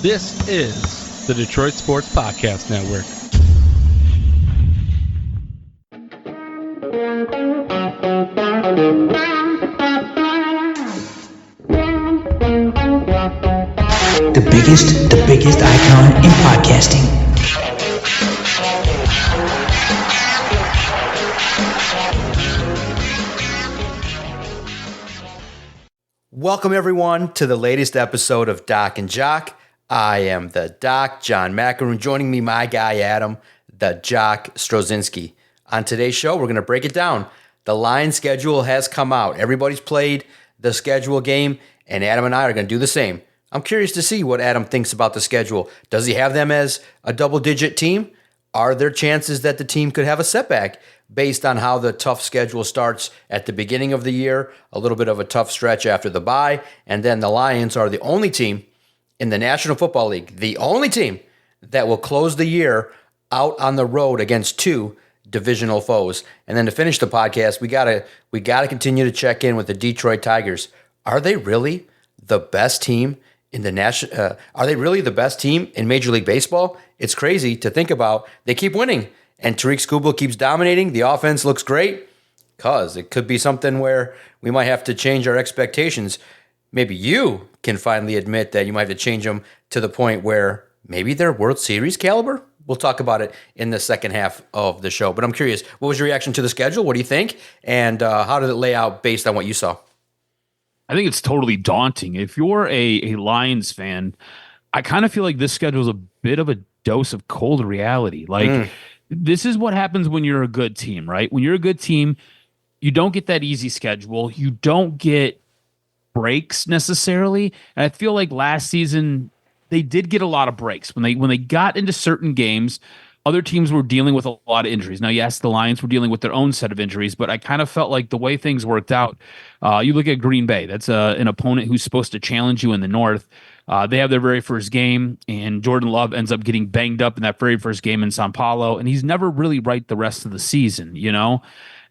This is the Detroit Sports Podcast Network. The biggest icon in podcasting. Welcome everyone to the latest episode of DocNJock. I am the Doc, John Macaroon. Joining me, my guy Adam, the Jock Strozinski. On today's show, we're going to break it down. The Lions schedule has come out. Everybody's played the schedule game, and Adam and I are going to do the same. I'm curious to see what Adam thinks about the schedule. Does he have them as a double-digit team? Are there chances that the team could have a setback based on how the tough schedule starts at the beginning of the year, a little bit of a tough stretch after the bye, and then the Lions are the only team in the National Football League, the only team that will close the year out on the road against two divisional foes. And then to finish the podcast, we gotta continue to check in with the Detroit Tigers. Are they really the best team in the national? Are they really the best team in Major League Baseball? It's crazy to think about. They keep winning, and Tariq Skubal keeps dominating. The offense looks great. Cause it could be something where we might have to change our expectations. Maybe you can finally admit that you might have to change them to the point where maybe they're World Series caliber. We'll talk about it in the second half of the show. But I'm curious, what was your reaction to the schedule? What do you think? And how did it lay out based on what you saw? I think it's totally daunting. If you're a Lions fan, I kind of feel like this schedule is a bit of a dose of cold reality. This is what happens when you're a good team, right? When you're a good team, you don't get that easy schedule. You don't get breaks necessarily. And I feel like last season they did get a lot of breaks. When they got into certain games, other teams were dealing with a lot of injuries. Now, yes, the Lions were dealing with their own set of injuries, but I kind of felt like the way things worked out, you look at Green Bay, that's an opponent who's supposed to challenge you in the North. They have their very first game, and Jordan Love ends up getting banged up in that very first game in São Paulo, and he's never really right the rest of the season, you know?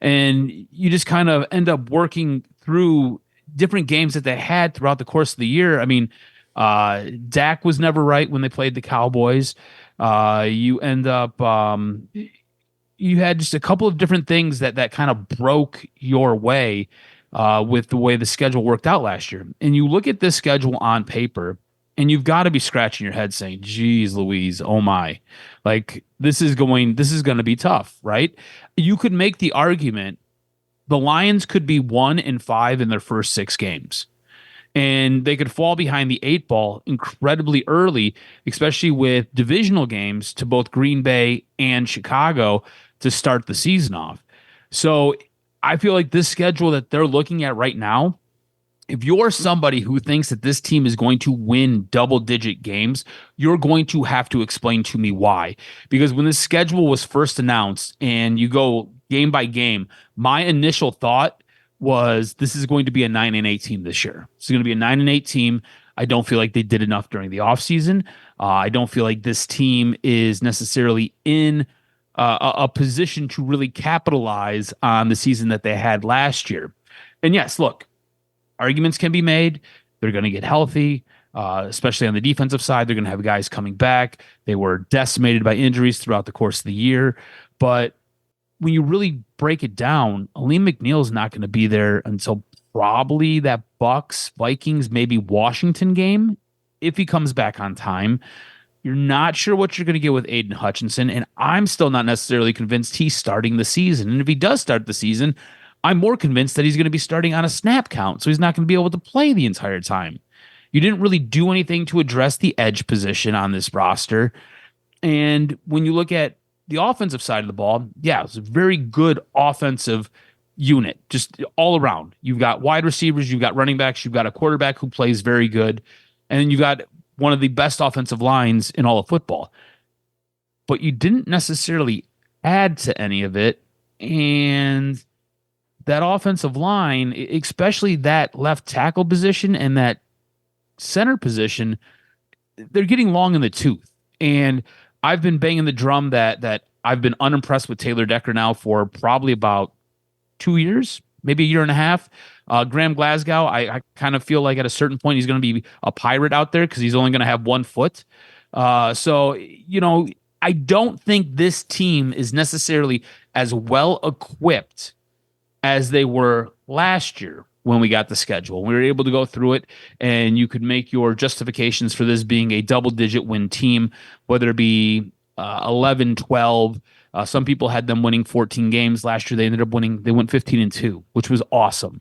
And you just kind of end up working through different games that they had throughout the course of the year. I mean, Dak was never right when they played the Cowboys. You end up, you had just a couple of different things that kind of broke your way with the way the schedule worked out last year. And you look at this schedule on paper, and you've got to be scratching your head saying, geez, Louise, oh my, like this is going to be tough, right? You could make the argument the Lions could be 1-5 in their first 6 games. And they could fall behind the 8 ball incredibly early, especially with divisional games to both Green Bay and Chicago to start the season off. So I feel like this schedule that they're looking at right now, if you're somebody who thinks that this team is going to win double-digit games, you're going to have to explain to me why. Because when this schedule was first announced and you go game by game, my initial thought was this is going to be a 9-8 team this year. It's going to be a 9-8 team. I don't feel like they did enough during the offseason. I don't feel like this team is necessarily in a position to really capitalize on the season that they had last year. And yes, look, arguments can be made. They're going to get healthy, especially on the defensive side. They're going to have guys coming back. They were decimated by injuries throughout the course of the year. But when you really break it down, Aleem McNeil is not going to be there until probably that Bucks, Vikings, maybe Washington game. If he comes back on time, you're not sure what you're going to get with Aiden Hutchinson. And I'm still not necessarily convinced he's starting the season. And if he does start the season, I'm more convinced that he's going to be starting on a snap count. So he's not going to be able to play the entire time. You didn't really do anything to address the edge position on this roster. And when you look at the offensive side of the ball, yeah, it's a very good offensive unit, just all around. You've got wide receivers, you've got running backs, you've got a quarterback who plays very good, and then you've got one of the best offensive lines in all of football. But you didn't necessarily add to any of it, and that offensive line, especially that left tackle position and that center position, they're getting long in the tooth. And I've been banging the drum that I've been unimpressed with Taylor Decker now for probably about 2 years, maybe a year and a half. Graham Glasgow, I kind of feel like at a certain point he's going to be a pirate out there because he's only going to have 1 foot. So, I don't think this team is necessarily as well equipped as they were last year when we got the schedule. We were able to go through it, and you could make your justifications for this being a double-digit win team, whether it be 11, 12. Some people had them winning 14 games. Last year they ended up winning. They went 15-2, which was awesome.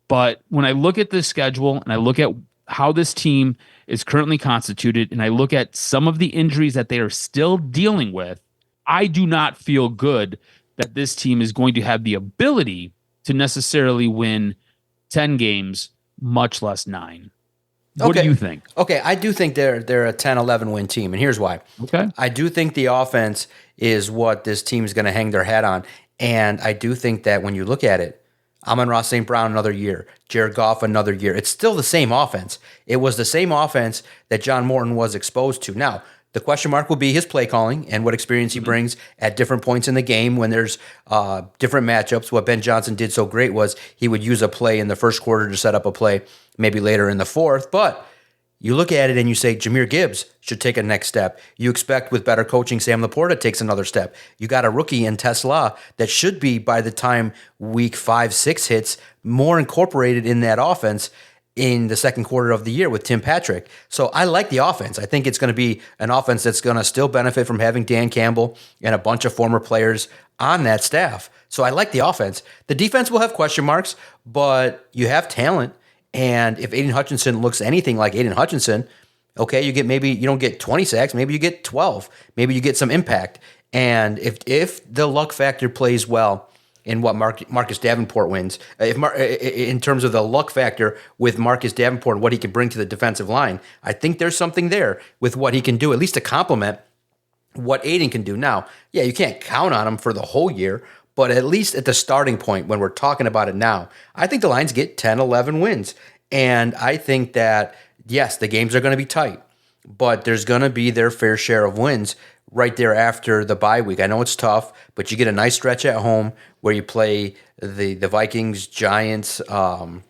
But when I look at this schedule and I look at how this team is currently constituted, and I look at some of the injuries that they are still dealing with, I do not feel good that this team is going to have the ability to necessarily win 10 games, much less 9. What do you think? Okay, I do think they're a 10-11 win team, and here's why. Okay. I do think the offense is what this team is going to hang their hat on, and I do think that when you look at it, Amon-Ra St. Brown another year, Jared Goff another year. It's still the same offense. It was the same offense that John Morton was exposed to. Now, the question mark will be his play calling and what experience he brings at different points in the game when there's different matchups. What Ben Johnson did so great was he would use a play in the first quarter to set up a play maybe later in the fourth. But you look at it and you say Jahmyr Gibbs should take a next step. You expect with better coaching, Sam Laporta takes another step. You got a rookie in Tesla that should be, by the time week 5, 6 hits, more incorporated in that offense in the second quarter of the year with Tim Patrick. So I like the offense. I think it's going to be an offense that's going to still benefit from having Dan Campbell and a bunch of former players on that staff. So I like the offense. The defense will have question marks, but you have talent. And if Aiden Hutchinson looks anything like Aiden Hutchinson, okay, you don't get 20 sacks, maybe you get 12, maybe you get some impact. And if the luck factor plays well in what Marcus Davenport wins, in terms of the luck factor with Marcus Davenport and what he can bring to the defensive line, I think there's something there with what he can do, at least to complement what Aiden can do. Now, yeah, you can't count on him for the whole year, but at least at the starting point when we're talking about it now, I think the Lions get 10, 11 wins. And I think that, yes, the games are going to be tight, but there's going to be their fair share of wins right there after the bye week. I know it's tough, but you get a nice stretch at home where you play the Vikings, Giants, and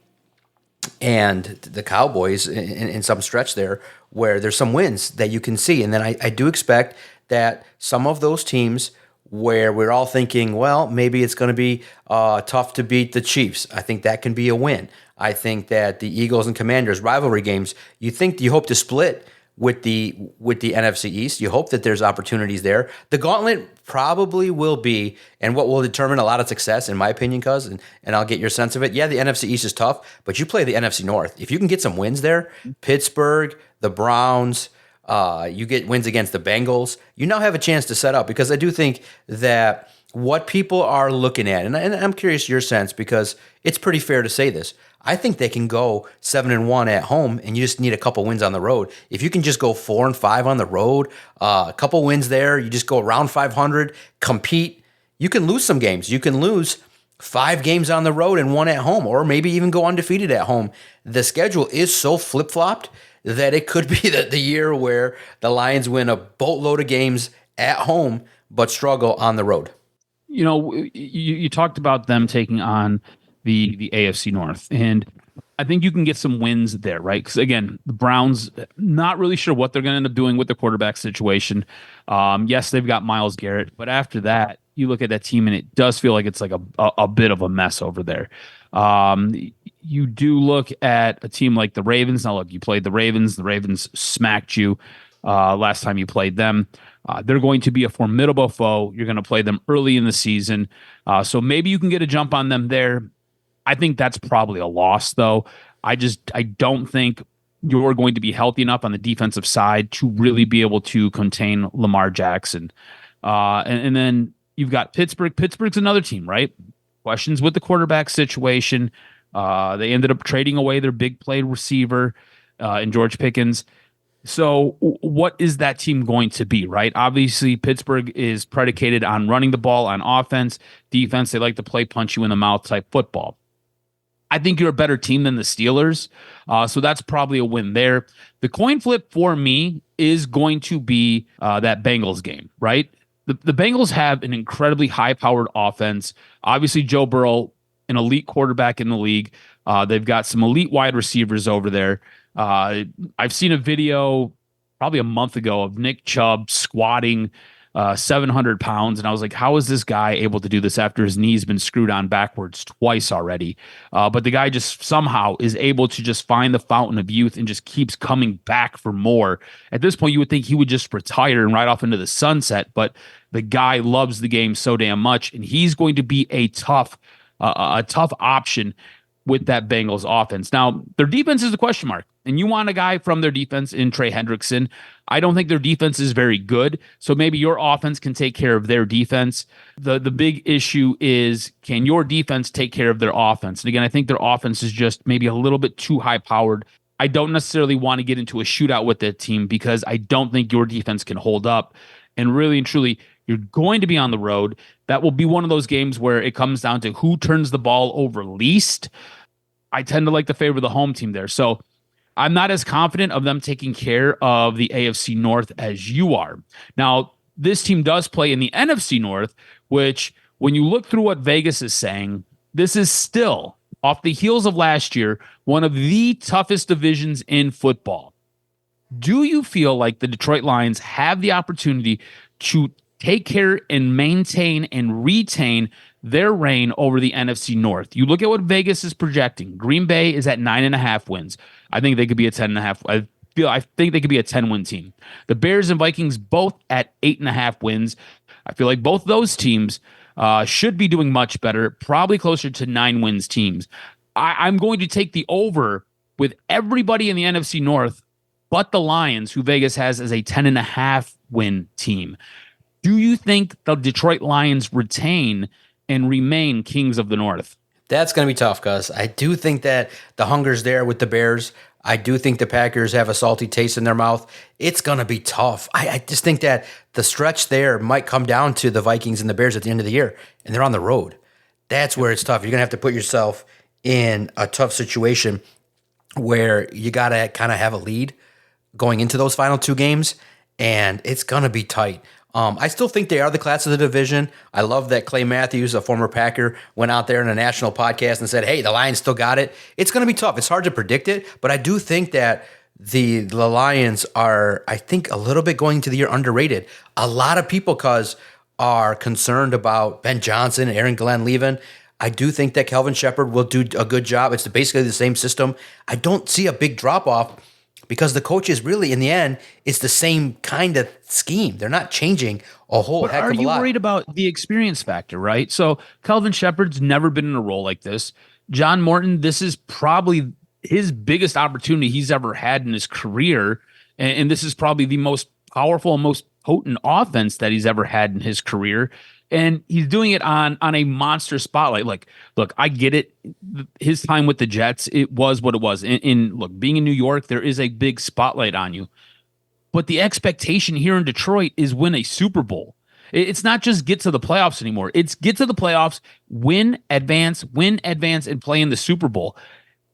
the Cowboys in some stretch there where there's some wins that you can see. And then I do expect that some of those teams where we're all thinking, well, maybe it's going to be tough to beat the Chiefs. I think that can be a win. I think that the Eagles and Commanders rivalry games, you hope to split with the NFC East. You hope that there's opportunities there. The gauntlet probably will be, and what will determine a lot of success, in my opinion, cuz, and I'll get your sense of it. Yeah, the NFC East is tough, but you play the NFC North. If you can get some wins there, Pittsburgh, the Browns, you get wins against the Bengals, you now have a chance to set up, because I do think that what people are looking at, and I'm curious your sense, because it's pretty fair to say this, I think they can go 7-1 at home, and you just need a couple wins on the road. If you can just go 4-5 on the road, a couple wins there, you just go around 500, compete, you can lose some games. You can lose 5 games on the road and 1 at home, or maybe even go undefeated at home. The schedule is so flip-flopped that it could be the year where the Lions win a boatload of games at home but struggle on the road. You talked about them taking on the AFC North, and I think you can get some wins there, right? Because again, the Browns, not really sure what they're going to end up doing with the quarterback situation. Yes, they've got Myles Garrett, but after that, you look at that team and it does feel like it's like a bit of a mess over there. You do look at a team like the Ravens. Now, look, you played the Ravens. The Ravens smacked you last time you played them. They're going to be a formidable foe. You're going to play them early in the season. So maybe you can get a jump on them there. I think that's probably a loss, though. I don't think you're going to be healthy enough on the defensive side to really be able to contain Lamar Jackson. And then you've got Pittsburgh. Pittsburgh's another team, right? Questions with the quarterback situation. They ended up trading away their big play receiver in George Pickens. So what is that team going to be, right? Obviously, Pittsburgh is predicated on running the ball on offense. Defense, they like to play punch you in the mouth type football. I think you're a better team than the Steelers. So that's probably a win there. The coin flip for me is going to be that Bengals game, right? The Bengals have an incredibly high-powered offense. Obviously, Joe Burrow an elite quarterback in the league. They've got some elite wide receivers over there. I've seen a video probably a month ago of Nick Chubb squatting 700 pounds. And I was like, how is this guy able to do this after his knee's been screwed on backwards twice already? But the guy just somehow is able to just find the fountain of youth and just keeps coming back for more. At this point, you would think he would just retire and ride off into the sunset, but the guy loves the game so damn much, and he's going to be a tough option with that Bengals offense. Now, their defense is a question mark, and you want a guy from their defense in Trey Hendrickson. I don't think their defense is very good, so maybe your offense can take care of their defense. The big issue is, can your defense take care of their offense? And again, I think their offense is just maybe a little bit too high-powered. I don't necessarily want to get into a shootout with that team because I don't think your defense can hold up. And really and truly, you're going to be on the road. That will be one of those games where it comes down to who turns the ball over least. I tend to like to favor the home team there. So I'm not as confident of them taking care of the AFC North as you are. Now, this team does play in the NFC North, which when you look through what Vegas is saying, this is still, off the heels of last year, one of the toughest divisions in football. Do you feel like the Detroit Lions have the opportunity to take care and maintain and retain their reign over the NFC North? You look at what Vegas is projecting. Green Bay is at 9.5 wins. I think they could be a 10.5. I think they could be a 10-win team. The Bears and Vikings both at 8.5 wins. I feel like both those teams should be doing much better, probably closer to 9 wins teams. I'm going to take the over with everybody in the NFC North but the Lions, who Vegas has as a 10.5 win team. Do you think the Detroit Lions retain and remain kings of the North? That's going to be tough, Gus. I do think that the hunger's there with the Bears. I do think the Packers have a salty taste in their mouth. It's going to be tough. I just think that the stretch there might come down to the Vikings and the Bears at the end of the year, and they're on the road. That's where it's tough. You're going to have to put yourself in a tough situation where you got to kind of have a lead going into those final 2 games, and it's going to be tight. I still think they are the class of the division. I love that Clay Matthews, a former Packer, went out there in a national podcast and said, hey, the Lions still got it. It's going to be tough. It's hard to predict it, but I do think that the Lions are, I think, a little bit going into the year underrated. A lot of people, are concerned about Ben Johnson and Aaron Glenn leaving. I do think that Kelvin Shepard will do a good job. It's basically the same system. I don't see a big drop-off because the coaches really, in the end, it's the same kind of scheme. They're not changing a whole heck of a lot. Are you worried about the experience factor, right? So Kelvin Shepard's never been in a role like this. John Morton, this is probably his biggest opportunity he's ever had in his career. And this is probably the most powerful and most potent offense that he's ever had in his career. And he's doing it on a monster spotlight. Like, look, I get it. His time with the Jets, it was what it was. Look, being in New York, there is a big spotlight on you. But the expectation here in Detroit is win a Super Bowl. It's not just get to the playoffs anymore. It's get to the playoffs, win, advance, and play in the Super Bowl.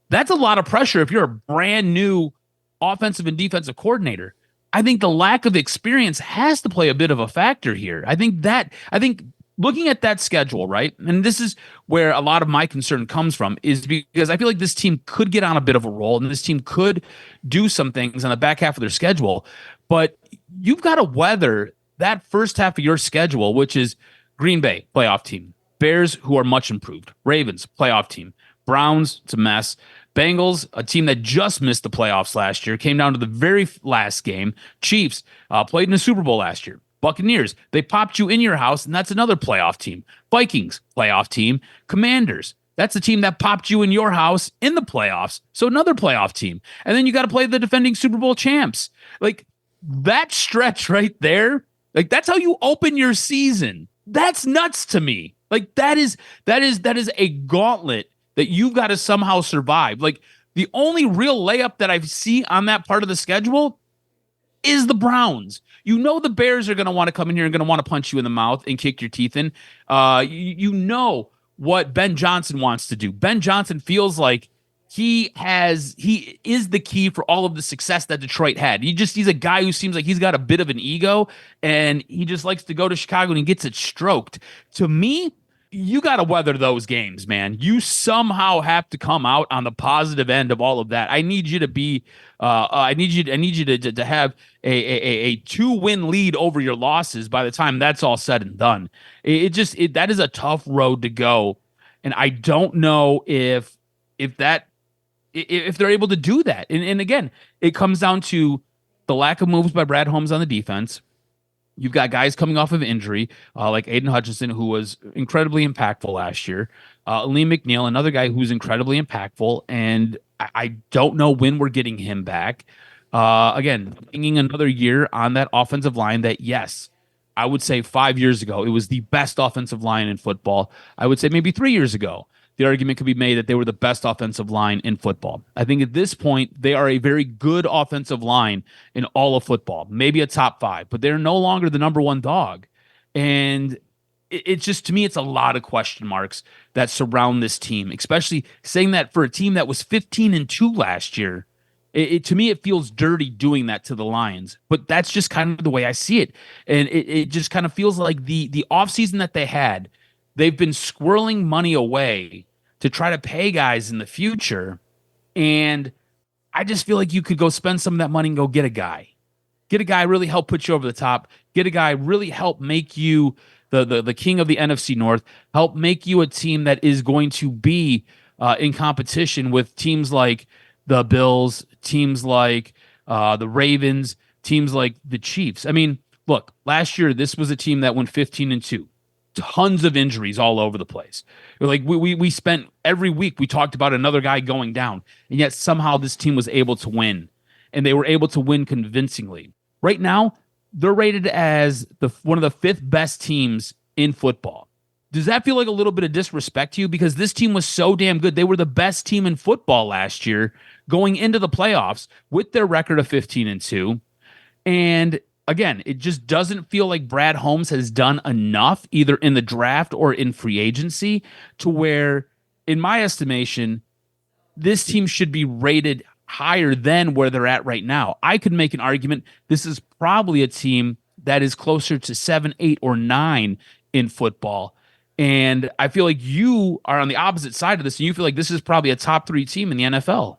That's a lot of pressure if you're a brand new offensive and defensive coordinator. I think the lack of experience has to play a bit of a factor here. I think looking at that schedule, right? And this is where a lot of my concern comes from, is because I feel like this team could get on a bit of a roll and this team could do some things on the back half of their schedule. But you've got to weather that first half of your schedule, which is Green Bay, playoff team. Bears, who are much improved. Ravens, playoff team. Browns, it's a mess. Bengals, a team that just missed the playoffs last year, came down to the very last game. Chiefs played in the Super Bowl last year. Buccaneers, they popped you in your house, and that's another playoff team. Vikings, playoff team. Commanders, that's the team that popped you in your house in the playoffs, so another playoff team. And then you got to play the defending Super Bowl champs. Like, that stretch right there, like, that's how you open your season. That's nuts to me. Like, that is a gauntlet that you've got to somehow survive. Like, the only real layup that I see on that part of the schedule is the Browns. You know the Bears are going to want to come in here and going to want to punch you in the mouth and kick your teeth in. You know what Ben Johnson wants to do. Ben Johnson feels like he is the key for all of the success that Detroit had. He's a guy who seems like he's got a bit of an ego, and he just likes to go to Chicago and he gets it stroked. To me, you got to weather those games, man. You somehow have to come out on the positive end of all of that. I need you to be, I need you to have a 2-win lead over your losses by the time that's all said and done. That is a tough road to go, and I don't know if they're able to do that. And again, it comes down to the lack of moves by Brad Holmes on the defense. You've got guys coming off of injury, like Aiden Hutchinson, who was incredibly impactful last year. Lee McNeil, another guy who's incredibly impactful, and I don't know when we're getting him back. Again, bringing another year on that offensive line that, yes, I would say 5 years ago, it was the best offensive line in football. I would say maybe 3 years ago, the argument could be made that they were the best offensive line in football. I think at this point, they are a very good offensive line in all of football, maybe a top 5, but they're no longer the number 1 dog. And it's just, to me, it's a lot of question marks that surround this team, especially saying that for a team that was 15-2 last year. To me, it feels dirty doing that to the Lions, but that's just kind of the way I see it. And it just kind of feels like the offseason that they had, they've been squirreling money away to try to pay guys in the future. And I just feel like you could go spend some of that money and go get a guy. Get a guy, really help put you over the top. Get a guy, really help make you the king of the NFC North. Help make you a team that is going to be in competition with teams like the Bills, teams like the Ravens, teams like the Chiefs. I mean, look, last year, this was a team that went 15-2. Tons of injuries all over the place. Like we spent every week, we talked about another guy going down, and yet somehow this team was able to win, and they were able to win convincingly. Right now, they're rated as one of the 5th best teams in football. Does that feel like a little bit of disrespect to you? Because this team was so damn good. They were the best team in football last year going into the playoffs with their record of 15-2. And again, it just doesn't feel like Brad Holmes has done enough either in the draft or in free agency to where, in my estimation, this team should be rated higher than where they're at right now. I could make an argument this is probably a team that is closer to 7, 8, or 9 in football. And I feel like you are on the opposite side of this, and you feel like this is probably a top 3 team in the NFL.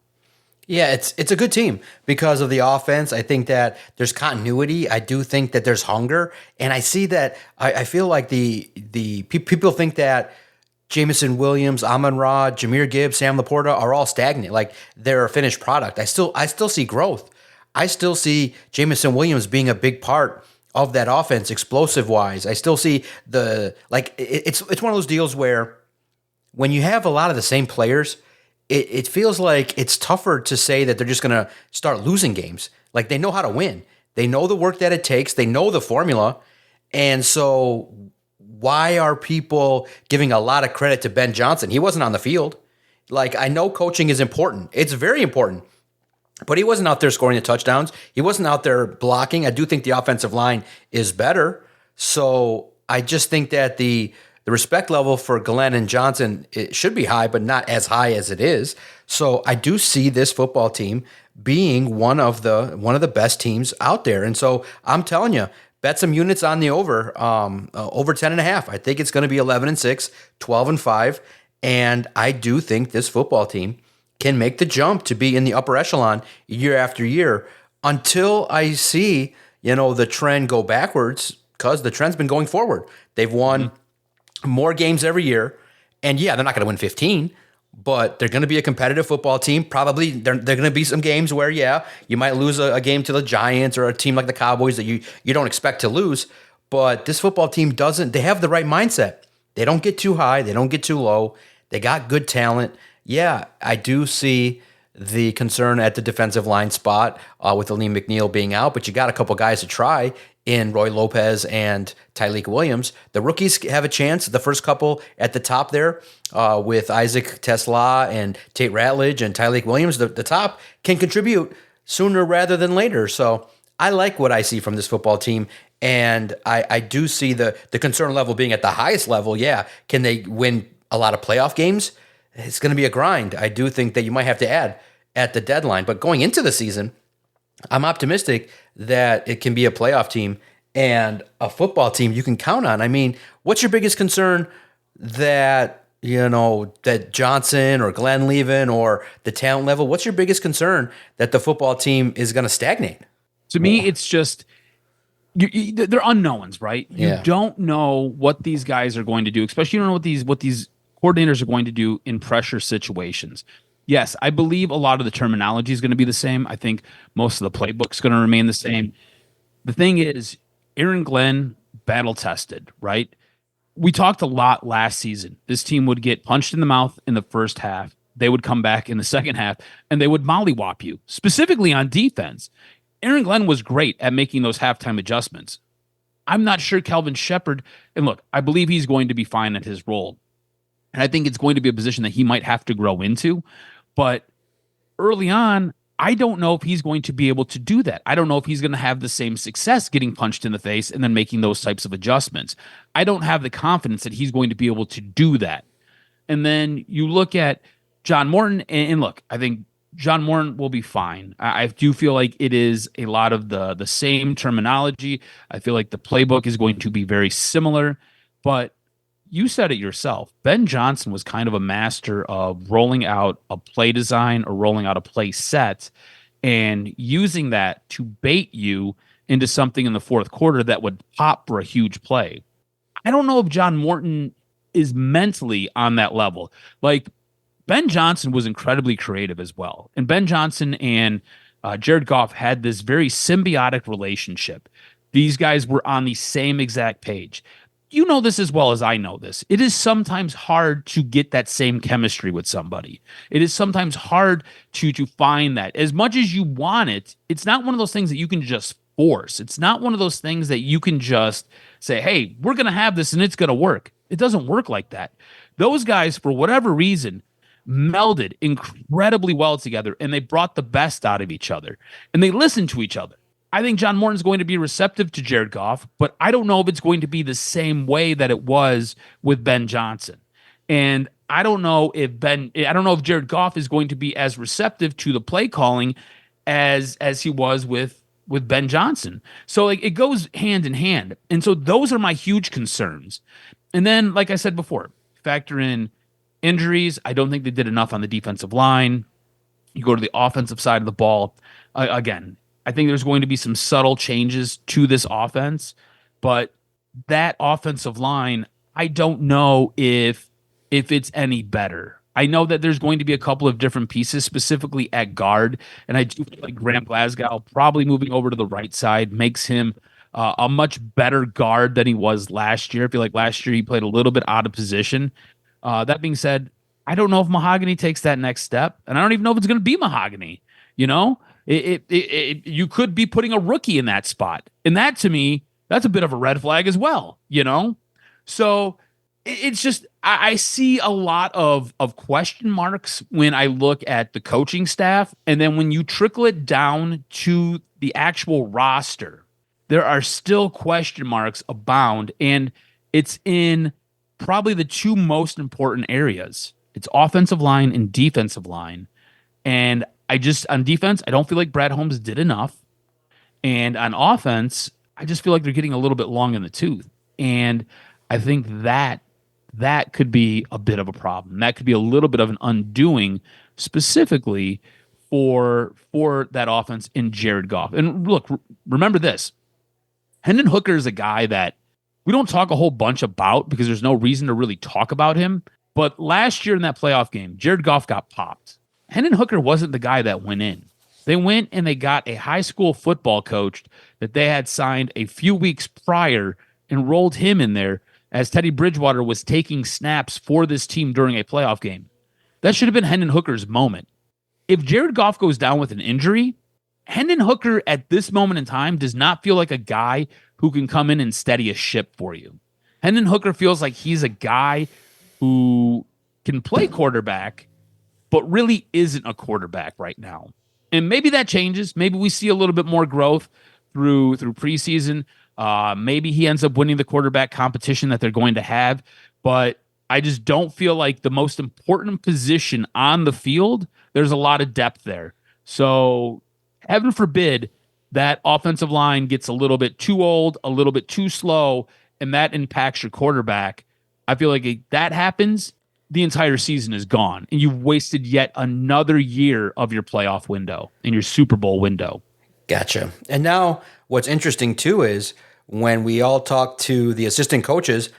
Yeah, it's a good team because of the offense. I think that there's continuity. I do think that there's hunger, and I see that. I feel like the people think that Jameson Williams, Amon-Ra, Jahmyr Gibbs, Sam Laporta are all stagnant, like they're a finished product. I still see growth. I still see Jameson Williams being a big part of that offense, explosive wise. I still see it's one of those deals where when you have a lot of the same players, it feels like it's tougher to say that they're just going to start losing games. Like they know how to win. They know the work that it takes. They know the formula. And so why are people giving a lot of credit to Ben Johnson? He wasn't on the field. Like, I know coaching is important. It's very important. But he wasn't out there scoring the touchdowns. He wasn't out there blocking. I do think the offensive line is better. So I just think that the respect level for Glenn and Johnson, it should be high, but not as high as it is. So I do see this football team being one of the best teams out there. And so I'm telling you, bet some units on the over 10.5. I think it's going to be 11-6, 12-5. And I do think this football team can make the jump to be in the upper echelon year after year until I see, the trend go backwards, because the trend's been going forward. They've won more games every year. And yeah, they're not going to win 15, but they're going to be a competitive football team. Probably they're going to be some games where, yeah, you might lose a game to the Giants or a team like the Cowboys that you don't expect to lose. But this football team they have the right mindset. They don't get too high. They don't get too low. They got good talent. Yeah, I do see the concern at the defensive line spot with Lee McNeil being out, but you got a couple guys to try in Roy Lopez and Tyleik Williams. The rookies have a chance. The first couple at the top there with Isaac Tesla and Tate Ratledge and Tyleik Williams, the top can contribute sooner rather than later. So I like what I see from this football team, and I do see the concern level being at the highest level. Yeah, can they win a lot of playoff games? It's going to be a grind. I do think that you might have to add at the deadline. But going into the season, I'm optimistic that it can be a playoff team and a football team you can count on. I mean, what's your biggest concern that, that Johnson or Glenn leaving or the talent level? What's your biggest concern that the football team is going to stagnate? To me, it's just they're unknowns, right? You don't know what these guys are going to do, especially you don't know what these coordinators are going to do in pressure situations. Yes, I believe a lot of the terminology is going to be the same. I think most of the playbook's going to remain the same. The thing is, Aaron Glenn battle tested, right? We talked a lot last season. This team would get punched in the mouth in the first half. They would come back in the second half and they would mollywop you, specifically on defense. Aaron Glenn was great at making those halftime adjustments. I'm not sure Kelvin Shepherd, and look, I believe he's going to be fine at his role. And I think it's going to be a position that he might have to grow into. But early on, I don't know if he's going to be able to do that. I don't know if he's going to have the same success getting punched in the face and then making those types of adjustments. I don't have the confidence that he's going to be able to do that. And then you look at John Morton, and look, I think John Morton will be fine. I do feel like it is a lot of the same terminology. I feel like the playbook is going to be very similar, but you said it yourself. Ben Johnson was kind of a master of rolling out a play design or rolling out a play set and using that to bait you into something in the fourth quarter that would pop for a huge play. I don't know if John Morton is mentally on that level. Like, Ben Johnson was incredibly creative as well. And Ben Johnson and Jared Goff had this very symbiotic relationship. These guys were on the same exact page. You know this as well as I know this. It is sometimes hard to get that same chemistry with somebody. It is sometimes hard to find that. As much as you want it, it's not one of those things that you can just force. It's not one of those things that you can just say, hey, we're going to have this and it's going to work. It doesn't work like that. Those guys, for whatever reason, melded incredibly well together, and they brought the best out of each other, and they listened to each other. I think John Morton's going to be receptive to Jared Goff, but I don't know if it's going to be the same way that it was with Ben Johnson. And I don't know if Jared Goff is going to be as receptive to the play calling as he was with Ben Johnson. So like it goes hand in hand. And so those are my huge concerns. And then, like I said before, factor in injuries. I don't think they did enough on the defensive line. You go to the offensive side of the ball. Again, I think there's going to be some subtle changes to this offense, but that offensive line, I don't know if it's any better. I know that there's going to be a couple of different pieces, specifically at guard, and I do feel like Graham Glasgow probably moving over to the right side makes him a much better guard than he was last year. I feel like last year he played a little bit out of position. That being said, I don't know if Mahogany takes that next step, and I don't even know if it's going to be Mahogany. You know, you could be putting a rookie in that spot, and that to me, that's a bit of a red flag as well. You know, so it's just I see a lot of question marks when I look at the coaching staff, and then when you trickle it down to the actual roster, there are still question marks abound, and it's in probably the two most important areas. It's offensive line and defensive line. And on defense, I don't feel like Brad Holmes did enough. And on offense, I just feel like they're getting a little bit long in the tooth. And I think that could be a bit of a problem. That could be a little bit of an undoing specifically for that offense in Jared Goff. And look, remember this. Hendon Hooker is a guy that we don't talk a whole bunch about because there's no reason to really talk about him. But last year in that playoff game, Jared Goff got popped. Hendon Hooker wasn't the guy that went in. They went and they got a high school football coach that they had signed a few weeks prior and rolled him in there as Teddy Bridgewater was taking snaps for this team during a playoff game. That should have been Hendon Hooker's moment. If Jared Goff goes down with an injury, Hendon Hooker at this moment in time does not feel like a guy who can come in and steady a ship for you. Hendon Hooker feels like he's a guy who can play quarterback, but really isn't a quarterback right now. And maybe that changes. Maybe we see a little bit more growth through preseason. Maybe he ends up winning the quarterback competition that they're going to have. But I just don't feel like the most important position on the field, there's a lot of depth there. So heaven forbid that offensive line gets a little bit too old, a little bit too slow, and that impacts your quarterback. I feel like that happens, the entire season is gone, and you've wasted yet another year of your playoff window and your Super Bowl window. Gotcha. And now what's interesting too is when we all talked to the assistant coaches,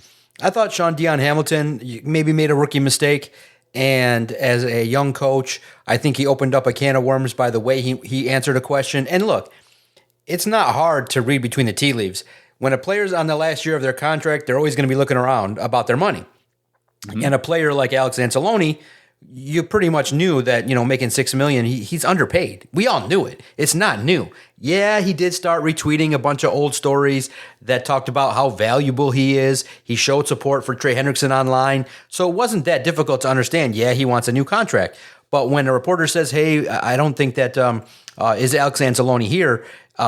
I thought Sean Dion Hamilton maybe made a rookie mistake. And as a young coach, I think he opened up a can of worms by the way he answered a question. And look, it's not hard to read between the tea leaves. When a player's on the last year of their contract, they're always going to be looking around about their money. Mm-hmm. And a player like Alex Anzalone, you pretty much knew that, making $6 million, he's underpaid. We all knew it. It's not new. Yeah, he did start retweeting a bunch of old stories that talked about how valuable he is. He showed support for Trey Hendrickson online. So it wasn't that difficult to understand. Yeah, he wants a new contract. But when a reporter says, hey, I don't think that is Alex Anzalone here,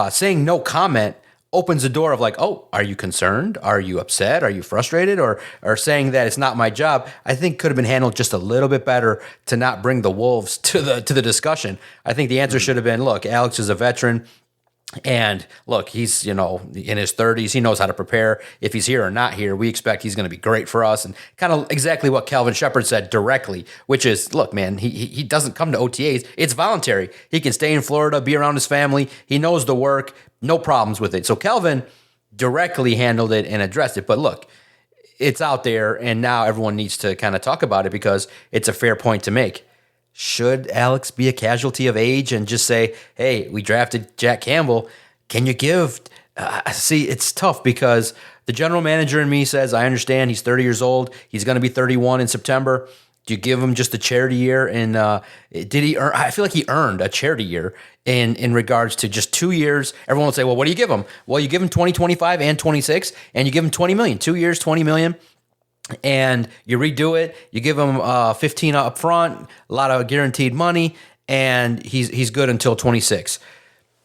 saying no comment opens the door of like, oh, are you concerned? Are you upset? Are you frustrated? Or saying that it's not my job, I think could have been handled just a little bit better to not bring the wolves to the discussion. I think the answer should have been, look, Alex is a veteran. And look, he's, in his 30s. He knows how to prepare. If he's here or not here, we expect he's going to be great for us. And kind of exactly what Calvin Shepard said directly, which is, look, man, he doesn't come to OTAs. It's voluntary. He can stay in Florida, be around his family. He knows the work. No problems with it. So Calvin directly handled it and addressed it. But look, it's out there, and now everyone needs to kind of talk about it because it's a fair point to make. Should Alex be a casualty of age and just say, hey, we drafted Jack Campbell. Can you give? See, it's tough because the general manager in me says, I understand he's 30 years old. He's going to be 31 in September. Do you give him just a charity year? And did he earn? I feel like he earned a charity year in regards to just 2 years. Everyone will say, well, what do you give him? Well, you give him 20, 25, and 26, and you give him $20 million. 2 years, $20 million. And you redo it. You give him 15 up front, a lot of guaranteed money, and he's good until 26.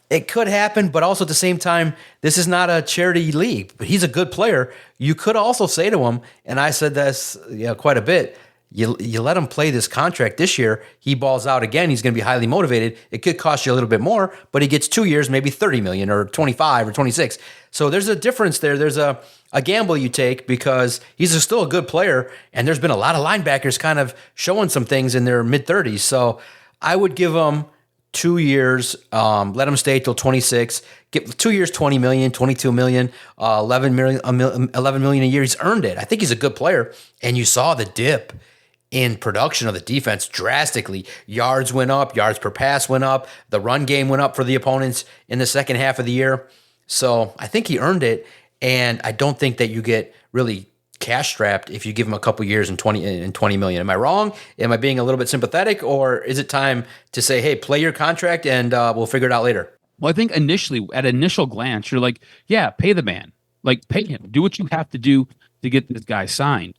It could happen, but also at the same time, this is not a charity league. But he's a good player. You could also say to him, and I said this quite a bit, you let him play this contract this year, he balls out again, he's going to be highly motivated. It could cost you a little bit more, but he gets 2 years, maybe $30 million or 25 or 26. So there's a difference there. There's a gamble you take because he's still a good player, and there's been a lot of linebackers kind of showing some things in their mid-30s. So I would give him 2 years, let him stay till 26, get 2 years, $20 million, $22 million, $11 million a year. He's earned it. I think he's a good player, and you saw the dip in production of the defense drastically. Yards went up, yards per pass went up, the run game went up for the opponents in the second half of the year. So I think he earned it, and I don't think that you get really cash strapped if you give him a couple years and 20 million. Am I wrong? Am I being a little bit sympathetic, or is it time to say, hey, play your contract and we'll figure it out later? Well, I think initially, at initial glance, you're like, yeah, pay the man. Like, pay him. Do what you have to do to get this guy signed.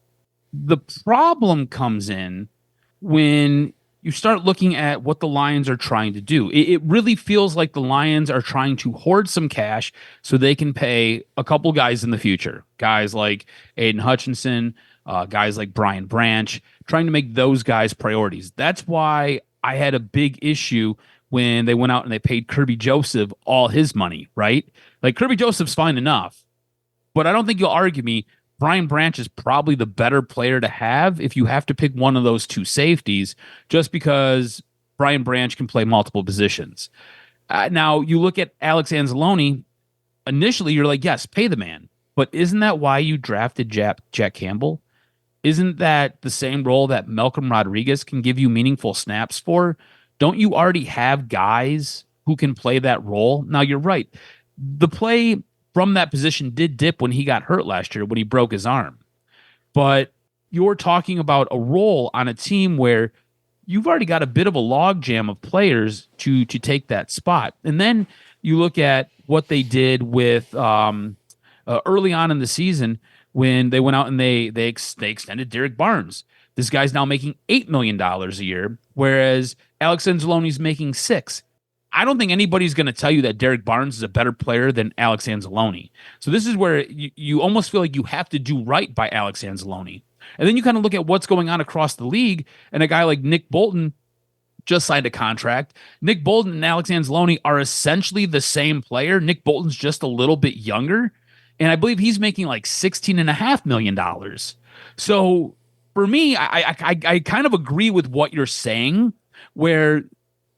The problem comes in when you start looking at what the Lions are trying to do. It really feels like the Lions are trying to hoard some cash so they can pay a couple guys in the future. Guys like Aiden Hutchinson, guys like Brian Branch, trying to make those guys priorities. That's why I had a big issue when they went out and they paid Kirby Joseph all his money, right? Like, Kirby Joseph's fine enough, but I don't think you'll argue me. Brian Branch is probably the better player to have if you have to pick one of those two safeties, just because Brian Branch can play multiple positions. Now, you look at Alex Anzalone, initially you're like, yes, pay the man. But isn't that why you drafted Jack Campbell? Isn't that the same role that Malcolm Rodriguez can give you meaningful snaps for? Don't you already have guys who can play that role? Now, you're right. The play from that position did dip when he got hurt last year, when he broke his arm. But you're talking about a role on a team where you've already got a bit of a logjam of players to take that spot. And then you look at what they did with early on in the season when they went out and they extended Derek Barnes. This guy's now making $8 million a year, whereas Alex Anzalone's making $6 million. I don't think anybody's going to tell you that Derek Barnes is a better player than Alex Anzalone. So this is where you almost feel like you have to do right by Alex Anzalone. And then you kind of look at what's going on across the league, and a guy like Nick Bolton just signed a contract. Nick Bolton and Alex Anzalone are essentially the same player. Nick Bolton's just a little bit younger, and I believe he's making like $16.5 million. So for me, I kind of agree with what you're saying, where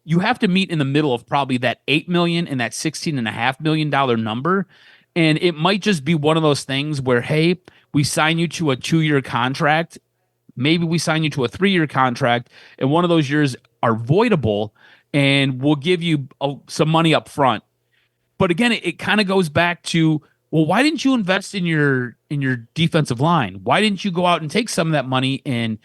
you have to meet in the middle of probably that 8 million and that $16.5 million number. And it might just be one of those things where, hey, we sign you to a 2-year contract. Maybe we sign you to a 3-year contract, and one of those years are voidable, and we'll give you some money up front. But again, it kind of goes back to, well, why didn't you invest in your defensive line? Why didn't you go out and take some of that money and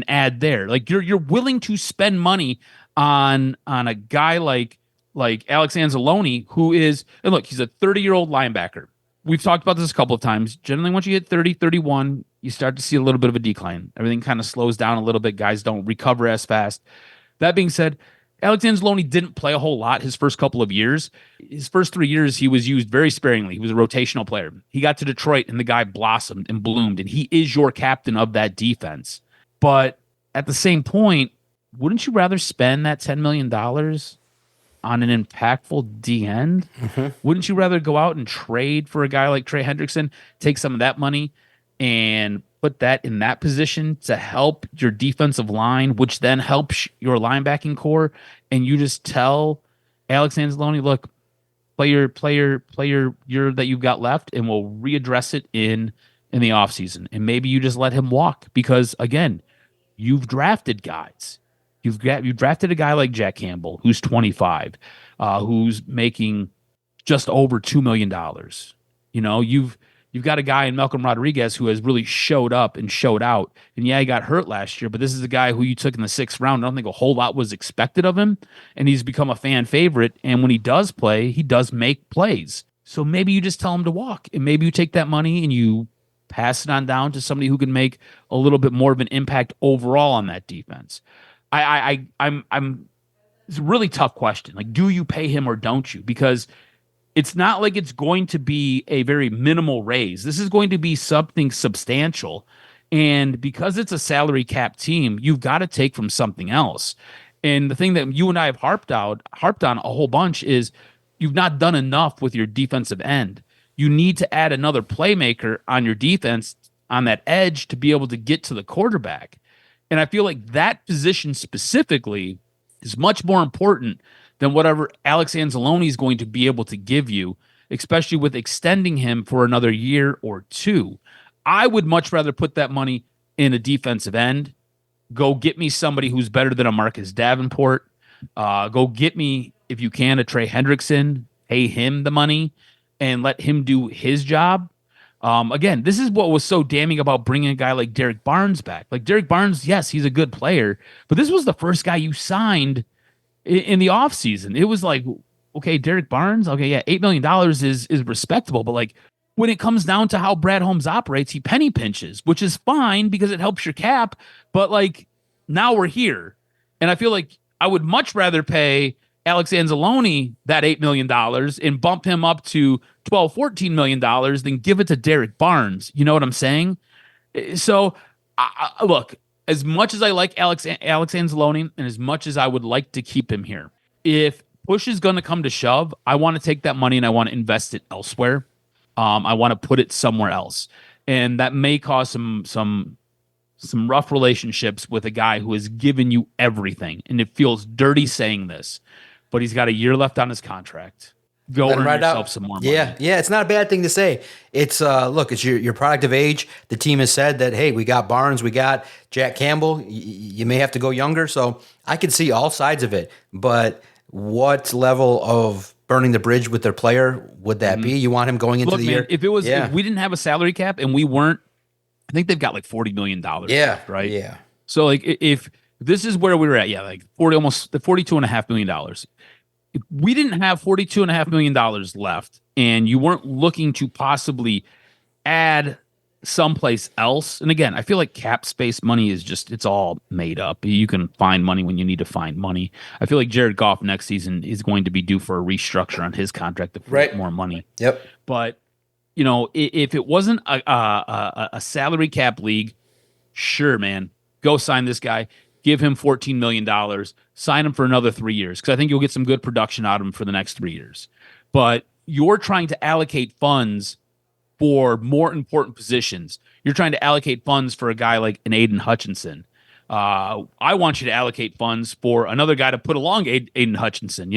add there? Like you're willing to spend money on a guy like Alex Anzalone, who is, and look, he's a 30-year-old linebacker. We've talked about this a couple of times. Generally, once you hit 30, 31, you start to see a little bit of a decline. Everything kind of slows down a little bit. Guys don't recover as fast. That being said, Alex Anzalone didn't play a whole lot his first couple of years. His first 3 years, he was used very sparingly. He was a rotational player. He got to Detroit, and the guy blossomed and bloomed, and he is your captain of that defense. But at the same point, wouldn't you rather spend that $10 million on an impactful D end? Mm-hmm. Wouldn't you rather go out and trade for a guy like Trey Hendrickson, take some of that money and put that in that position to help your defensive line, which then helps your linebacking core, and you just tell Alex Anzalone, look, play your year that you've got left, and we'll readdress it in the offseason. And maybe you just let him walk because, again, you've drafted guys. You've drafted a guy like Jack Campbell, who's 25, who's making just over $2 million. You know, you've got a guy in Malcolm Rodriguez who has really showed up and showed out. And yeah, he got hurt last year, but this is a guy who you took in the 6th round. I don't think a whole lot was expected of him, and he's become a fan favorite. And when he does play, he does make plays. So maybe you just tell him to walk, and maybe you take that money and you pass it on down to somebody who can make a little bit more of an impact overall on that defense. It's a really tough question. Like, do you pay him or don't you? Because it's not like it's going to be a very minimal raise. This is going to be something substantial. And because it's a salary cap team, you've got to take from something else. And the thing that you and I have harped on a whole bunch is you've not done enough with your defensive end. You need to add another playmaker on your defense on that edge to be able to get to the quarterback. And I feel like that position specifically is much more important than whatever Alex Anzalone is going to be able to give you, especially with extending him for another year or two. I would much rather put that money in a defensive end. Go get me somebody who's better than a Marcus Davenport. Go get me, if you can, a Trey Hendrickson. Pay him the money and let him do his job. Again, this is what was so damning about bringing a guy like Derek Barnes back. Like Derek Barnes, yes, he's a good player, but this was the first guy you signed in the offseason. It was like, okay, Derek Barnes, okay, yeah, $8 million is respectable, but like when it comes down to how Brad Holmes operates, he penny pinches, which is fine because it helps your cap, but like now we're here. And I feel like I would much rather pay Alex Anzalone that $8 million and bump him up to $12-14 million than give it to Derek Barnes. You know what I'm saying? So, look, as much as I like Alex Anzalone and as much as I would like to keep him here, if push is going to come to shove, I want to take that money and I want to invest it elsewhere. I want to put it somewhere else. And that may cause some rough relationships with a guy who has given you everything. And it feels dirty saying this, but he's got a year left on his contract. Go earn yourself some more money. Yeah, it's not a bad thing to say. It's look, it's your product of age. The team has said that, hey, we got Barnes, we got Jack Campbell. You may have to go younger. So I can see all sides of it. But what level of burning the bridge with their player would that be? You want him going into the year? If we didn't have a salary cap and we weren't, I think they've got like $40 million. Yeah, right. Yeah. So like if this is where we were at, yeah, like $42.5 million. If we didn't have $42.5 million left and you weren't looking to possibly add someplace else, and again, I feel like cap space money is just, it's all made up. You can find money when you need to find money. I feel like Jared Goff next season is going to be due for a restructure on his contract to free up more money. Yep. But, you know, if it wasn't a salary cap league, sure, man, go sign this guy. Give him $14 million, sign him for another 3 years, because I think you'll get some good production out of him for the next 3 years. But you're trying to allocate funds for more important positions. You're trying to allocate funds for a guy like an Aiden Hutchinson. I want you to allocate funds for another guy to put along Aiden Hutchinson,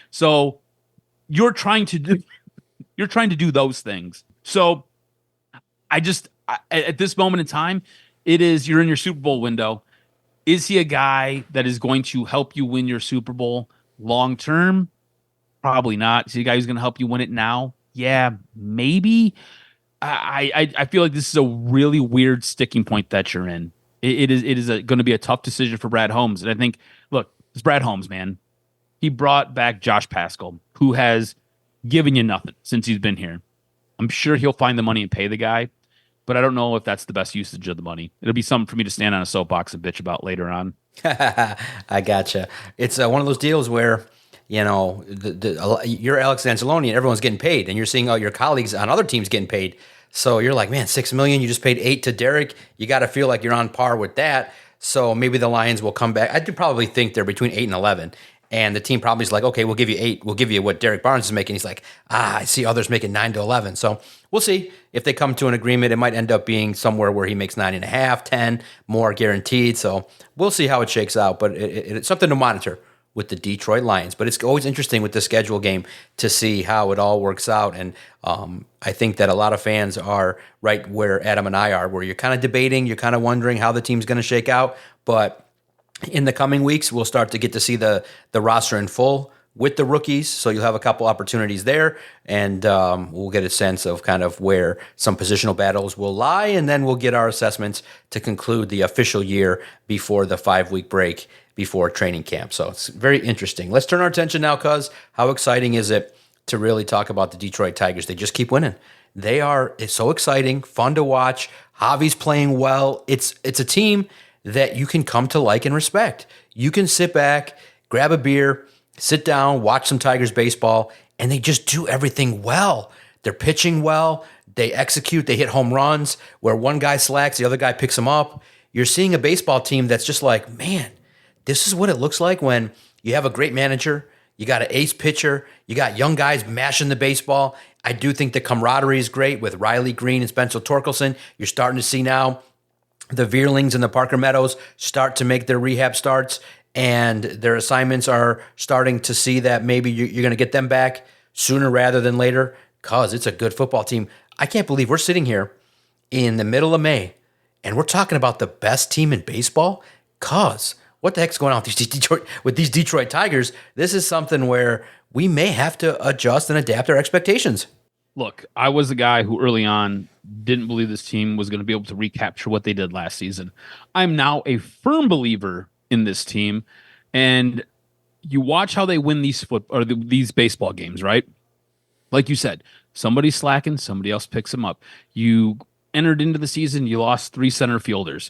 So you're trying to do those things. So at this moment in time, you're in your Super Bowl window. Is he a guy that is going to help you win your Super Bowl long term? Probably not. Is he a guy who's going to help you win it now? Yeah, maybe. I feel like this is a really weird sticking point that you're in. It is going to be a tough decision for Brad Holmes. And I think, look, it's Brad Holmes, man. He brought back Josh Pascal, who has given you nothing since he's been here. I'm sure he'll find the money and pay the guy, but I don't know if that's the best usage of the money. It'll be something for me to stand on a soapbox and bitch about later on. I gotcha. It's one of those deals where, you're Alex Anzalone and everyone's getting paid, and you're seeing all your colleagues on other teams getting paid. So you're like, man, $6 million. You just paid $8 million to Derek. You got to feel like you're on par with that. So maybe the Lions will come back. I do probably think they're between 8 and 11. And the team probably is like, okay, we'll give you 8. We'll give you what Derek Barnes is making. He's like, I see others making 9 to 11. So we'll see if they come to an agreement. It might end up being somewhere where he makes 9.5, 10 more guaranteed. So we'll see how it shakes out. But it's something to monitor with the Detroit Lions. But it's always interesting with the schedule game to see how it all works out. And I think that a lot of fans are right where Adam and I are, where you're kind of debating, you're kind of wondering how the team's going to shake out. But in the coming weeks, we'll start to get to see the roster in full with the rookies. So you'll have a couple opportunities there, and we'll get a sense of kind of where some positional battles will lie, and then we'll get our assessments to conclude the official year before the 5-week break before training camp. So it's very interesting. Let's turn our attention now, cuz how exciting is it to really talk about the Detroit Tigers? They just keep winning. It's so exciting, fun to watch. Javi's playing well. It's a team that you can come to like and respect. You can sit back, grab a beer, sit down, watch some Tigers baseball, and they just do everything well. They're pitching well. They execute. They hit home runs where one guy slacks, the other guy picks him up. You're seeing a baseball team that's just like, man, this is what it looks like when you have a great manager, you got an ace pitcher, you got young guys mashing the baseball. I do think the camaraderie is great with Riley Green and Spencer Torkelson. You're starting to see now the Veerlings and the Parker Meadows start to make their rehab starts, and their assignments are starting to see that maybe you're going to get them back sooner rather than later, because it's a good football team. I can't believe we're sitting here in the middle of May, and we're talking about the best team in baseball, because what the heck's going on with these Detroit Tigers? This is something where we may have to adjust and adapt our expectations. Look, I was the guy who early on didn't believe this team was going to be able to recapture what they did last season. I'm now a firm believer in this team, and you watch how they win these baseball games, right? Like you said, somebody's slacking, somebody else picks them up. You entered into the season, you lost 3 center fielders.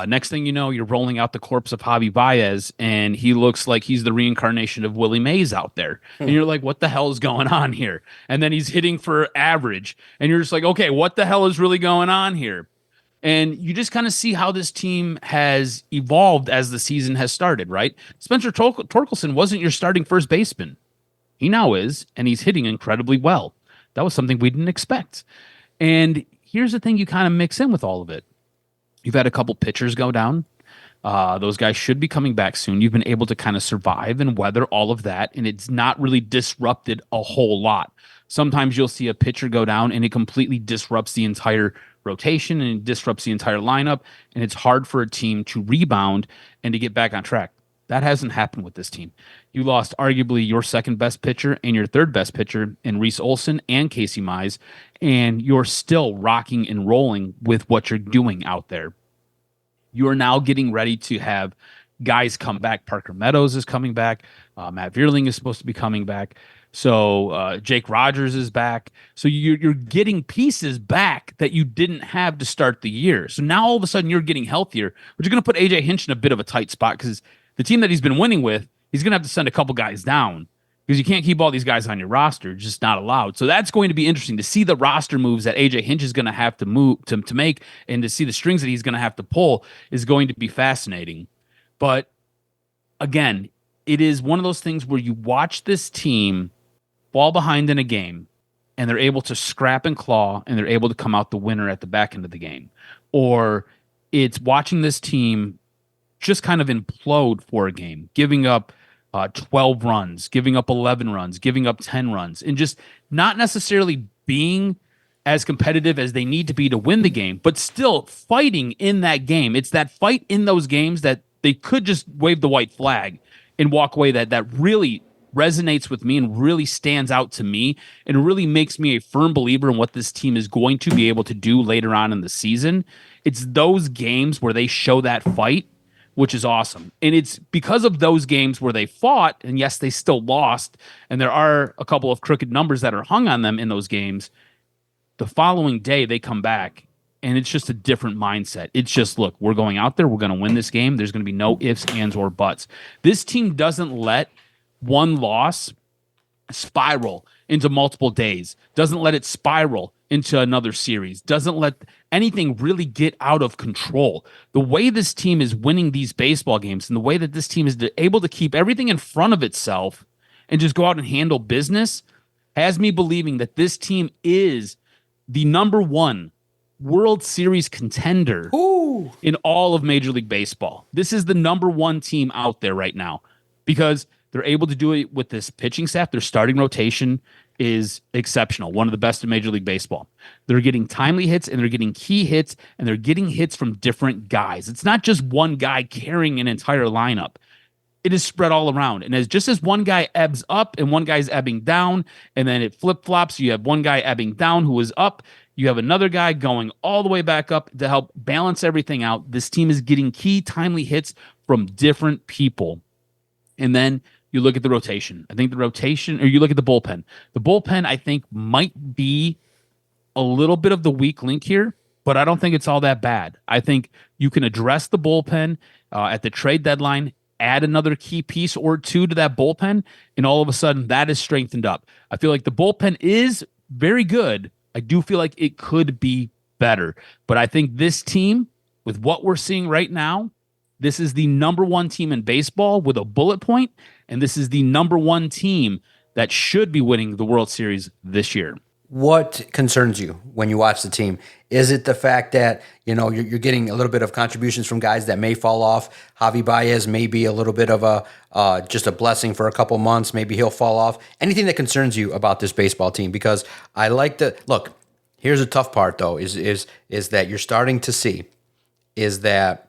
Next thing you know, you're rolling out the corpse of Javi Baez, and he looks like he's the reincarnation of Willie Mays out there. And you're like, what the hell is going on here? And then he's hitting for average, and you're just like, okay, what the hell is really going on here? And you just kind of see how this team has evolved as the season has started, right? Spencer Torkelson wasn't your starting first baseman. He now is, and he's hitting incredibly well. That was something we didn't expect. And here's the thing you kind of mix in with all of it. You've had a couple pitchers go down. Those guys should be coming back soon. You've been able to kind of survive and weather all of that, and it's not really disrupted a whole lot. Sometimes you'll see a pitcher go down, and it completely disrupts the entire rotation and it disrupts the entire lineup, and it's hard for a team to rebound and to get back on track. That hasn't happened with this team. You lost arguably your second best pitcher and your third best pitcher in Reese Olson and Casey Mize, and you're still rocking and rolling with what you're doing out there. You are now getting ready to have guys come back. Parker Meadows is coming back. Matt Veerling is supposed to be coming back. So Jake Rogers is back. So you're getting pieces back that you didn't have to start the year. So now all of a sudden you're getting healthier, but you're going to put AJ Hinch in a bit of a tight spot because the team that he's been winning with, he's going to have to send a couple guys down because you can't keep all these guys on your roster. It's just not allowed. So that's going to be interesting to see the roster moves that AJ Hinch is going to have to move to make, and to see the strings that he's going to have to pull is going to be fascinating. But again, it is one of those things where you watch this team fall behind in a game, and they're able to scrap and claw and they're able to come out the winner at the back end of the game. Or it's watching this team just kind of implode for a game, giving up 12 runs, giving up 11 runs, giving up 10 runs, and just not necessarily being as competitive as they need to be to win the game, but still fighting in that game. It's that fight in those games that they could just wave the white flag and walk away that really resonates with me and really stands out to me and really makes me a firm believer in what this team is going to be able to do later on in the season. It's those games where they show that fight, which is awesome. And it's because of those games where they fought, and yes, they still lost, and there are a couple of crooked numbers that are hung on them in those games. The following day, they come back, and it's just a different mindset. It's just, look, we're going out there, we're going to win this game. There's going to be no ifs, ands, or buts. This team doesn't let one loss spiral into multiple days, doesn't let it spiral into another series, doesn't let anything really get out of control. The way this team is winning these baseball games and the way that this team is able to keep everything in front of itself and just go out and handle business has me believing that this team is the number one World Series contender in all of Major League Baseball. This is the number one team out there right now because they're able to do it with this pitching staff. Their starting rotation is exceptional, one of the best in Major League Baseball. They're getting timely hits and they're getting key hits and they're getting hits from different guys. It's not just one guy carrying an entire lineup. It is spread all around. And as one guy ebbs up and one guy's ebbing down, and then it flip-flops, you have one guy ebbing down who is up, you have another guy going all the way back up to help balance everything out. This team is getting key timely hits from different people. And then you look at the rotation. I think the rotation, or you look at the bullpen. The bullpen, I think, might be a little bit of the weak link here, but I don't think it's all that bad. I think you can address the bullpen at the trade deadline, add another key piece or two to that bullpen, and all of a sudden that is strengthened up. I feel like the bullpen is very good. I do feel like it could be better, but I think this team, with what we're seeing right now, this is the number one team in baseball with a bullet point, and this is the number one team that should be winning the World Series this year. What concerns you when you watch the team? Is it the fact that, you're getting a little bit of contributions from guys that may fall off? Javi Baez may be a little bit of just a blessing for a couple months. Maybe he'll fall off. Anything that concerns you about this baseball team? Because I like to look. Here's the tough part, though, is that you're starting to see is that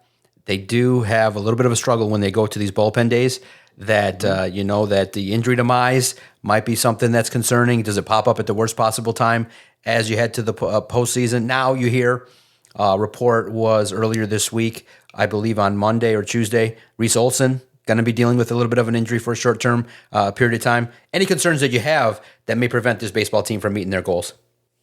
they do have a little bit of a struggle when they go to these bullpen days. That that the injury demise might be something that's concerning. Does it pop up at the worst possible time as you head to the postseason? Now you hear report was earlier this week, I believe on Monday or Tuesday, Reese Olson going to be dealing with a little bit of an injury for a short-term period of time. Any concerns that you have that may prevent this baseball team from meeting their goals?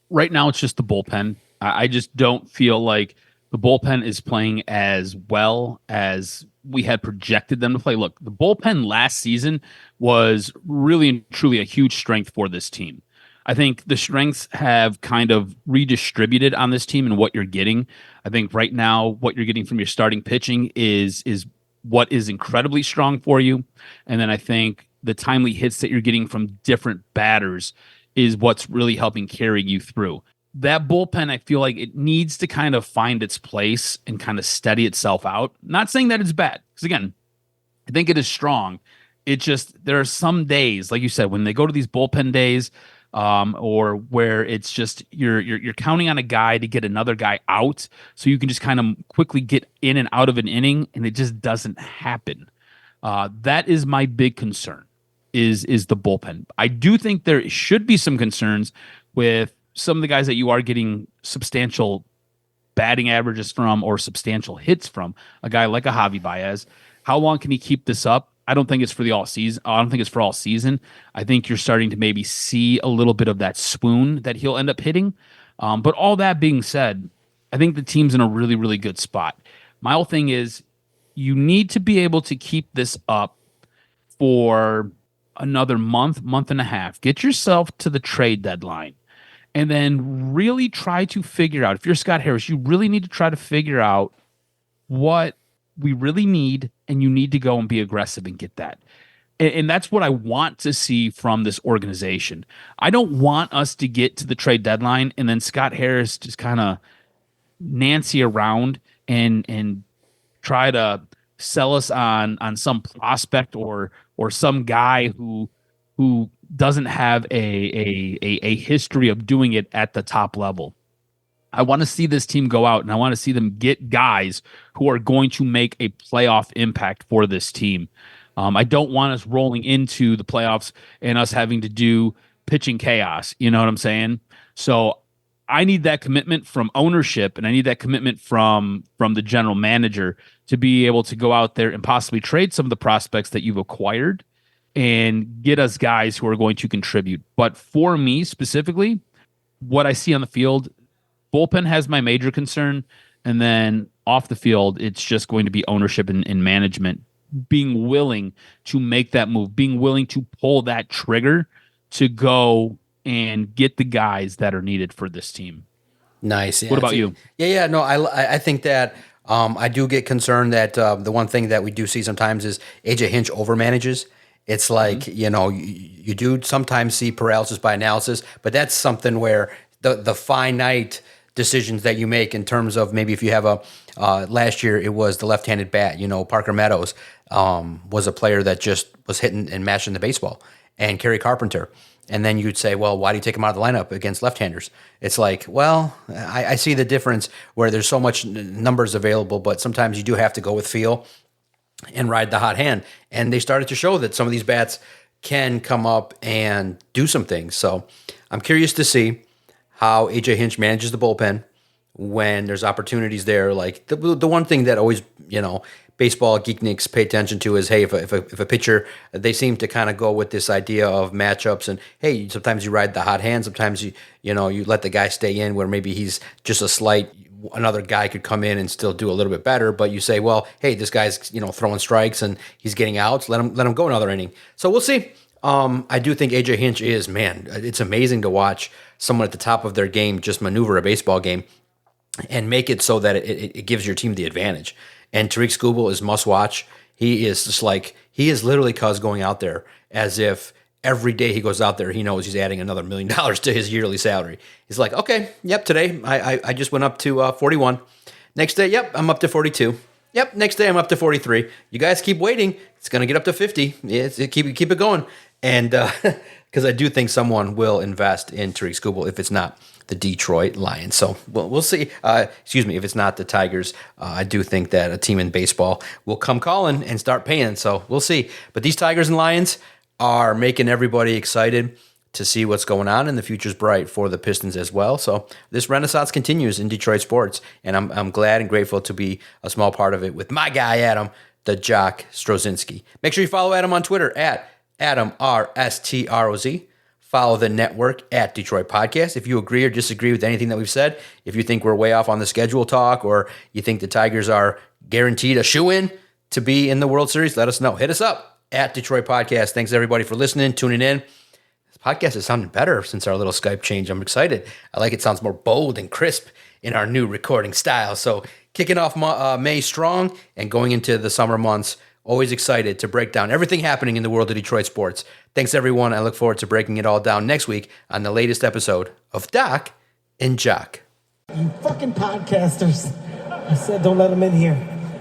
Right now, it's just the bullpen. I just don't feel like the bullpen is playing as well as we had projected them to play. Look, the bullpen last season was really and truly a huge strength for this team. I think the strengths have kind of redistributed on this team and what you're getting. I think right now what you're getting from your starting pitching is what is incredibly strong for you. And then I think the timely hits that you're getting from different batters is what's really helping carry you through. That bullpen, I feel like it needs to kind of find its place and kind of steady itself out. Not saying that it's bad, because again, I think it is strong. It just, there are some days, like you said, when they go to these bullpen days, or where it's just you're counting on a guy to get another guy out, so you can just kind of quickly get in and out of an inning, and it just doesn't happen. That is my big concern. Is the bullpen. I do think there should be some concerns with some of the guys that you are getting substantial batting averages from or substantial hits from, a guy like a Javi Baez. How long can he keep this up? I don't think it's for the all season. I don't think it's for all season. I think you're starting to maybe see a little bit of that swoon that he'll end up hitting. But all that being said, I think the team's in a really, really good spot. My whole thing is you need to be able to keep this up for another month and a half. Get yourself to the trade deadline. And then really try to figure out, if you're Scott Harris, you really need to try to figure out what we really need, and you need to go and be aggressive and get that. And that's what I want to see from this organization. I don't want us to get to the trade deadline and then Scott Harris just kind of Nancy around and try to sell us on some prospect or some guy who doesn't have a history of doing it at the top level. I want to see this team go out and I want to see them get guys who are going to make a playoff impact for this team. I don't want us rolling into the playoffs and us having to do pitching chaos. You know what I'm saying? So I need that commitment from ownership and I need that commitment from the general manager to be able to go out there and possibly trade some of the prospects that you've acquired and get us guys who are going to contribute. But for me specifically, what I see on the field, bullpen has my major concern. And then off the field, it's just going to be ownership and management being willing to make that move, being willing to pull that trigger to go and get the guys that are needed for this team. Nice. Yeah, what about you? Yeah. No, I think that I do get concerned that the one thing that we do see sometimes is AJ Hinch overmanages. It's like, you do sometimes see paralysis by analysis, but that's something where the finite decisions that you make in terms of maybe if you have last year it was the left-handed bat, Parker Meadows was a player that just was hitting and mashing the baseball, and Kerry Carpenter. And then you'd say, well, why do you take him out of the lineup against left-handers? It's like, well, I see the difference where there's so much numbers available, but sometimes you do have to go with feel and ride the hot hand. And they started to show that some of these bats can come up and do some things. So I'm curious to see how AJ Hinch manages the bullpen when there's opportunities there. Like the one thing that always, baseball geekniks pay attention to is, hey, if a pitcher, they seem to kind of go with this idea of matchups and, hey, sometimes you ride the hot hand, sometimes you let the guy stay in where maybe he's just a slight, another guy could come in and still do a little bit better, but you say, well, hey, this guy's, throwing strikes and he's getting outs, let him go another inning. So we'll see. I do think AJ Hinch is, man, it's amazing to watch someone at the top of their game just maneuver a baseball game and make it so that it gives your team the advantage. And Tariq Skubal is must watch. He is just like, he is literally going out there as if every day he goes out there, he knows he's adding another $1 million to his yearly salary. He's like, okay, yep, today I just went up to 41. Next day, yep, I'm up to 42. Yep, next day I'm up to 43. You guys keep waiting. It's going to get up to 50. Yeah, keep it going. And because I do think someone will invest in Tariq Skubal if it's not the Detroit Lions. So we'll see. If it's not the Tigers, I do think that a team in baseball will come calling and start paying. So we'll see. But these Tigers and Lions are making everybody excited to see what's going on, and the future's bright for the Pistons as well. So this renaissance continues in Detroit sports, and I'm glad and grateful to be a small part of it with my guy, Adam, the Jock Strozinski. Make sure you follow Adam on Twitter at AdamRSTROZ. Follow the network at Detroit Podcast. If you agree or disagree with anything that we've said, if you think we're way off on the schedule talk, or you think the Tigers are guaranteed a shoo-in to be in the World Series, let us know. Hit us up at Detroit Podcast. Thanks, everybody, for listening, tuning in. This podcast is sounding better since our little Skype change. I'm excited. I like it. Sounds more bold and crisp in our new recording style. So kicking off May strong and going into the summer months, always excited to break down everything happening in the world of Detroit sports. Thanks, everyone. I look forward to breaking it all down next week on the latest episode of Doc and Jock. You fucking podcasters. I said don't let them in here.